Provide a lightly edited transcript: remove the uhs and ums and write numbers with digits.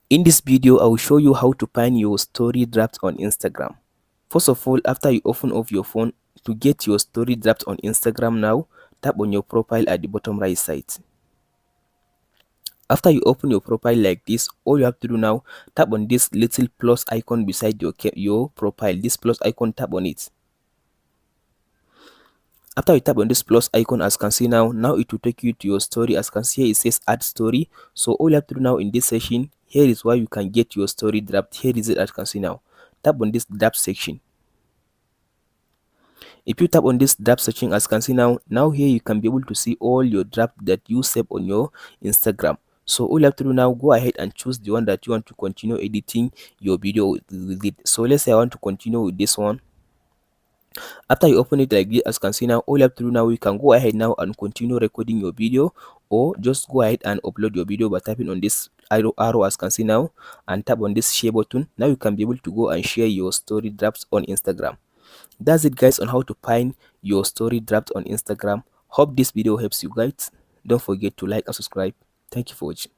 In this video, I will show you how to find your story draft on Instagram. First of all, after you open up your phone, to get your story draft on Instagram now, tap on your profile at the bottom right side. After you open your profile like this, all you have to do now, tap on this little plus icon beside your profile. This plus icon, tap on it. After you tap on this plus icon, as you can see now it will take you to your story. As you can see here, it says add story. So all you have to do now in this section, here is where you can get your story draft. Here is it, as you can see now. Tap on this draft section. If you tap on this draft section, as you can see now here you can be able to see all your draft that you save on your Instagram. So all you have to do now, go ahead and choose the one that you want to continue editing your video with it. So let's say I want to continue with this one. After you open it like this, as you can see now, all you have to do now, you can go ahead now and continue recording your video, or just go ahead and upload your video by tapping on this arrow as you can see now, and tap on this share button. Now you can be able to go and share your story drafts on Instagram. That's it guys on how to find your story draft on Instagram. Hope this video helps you guys. Don't forget to like and subscribe. Thank you for watching.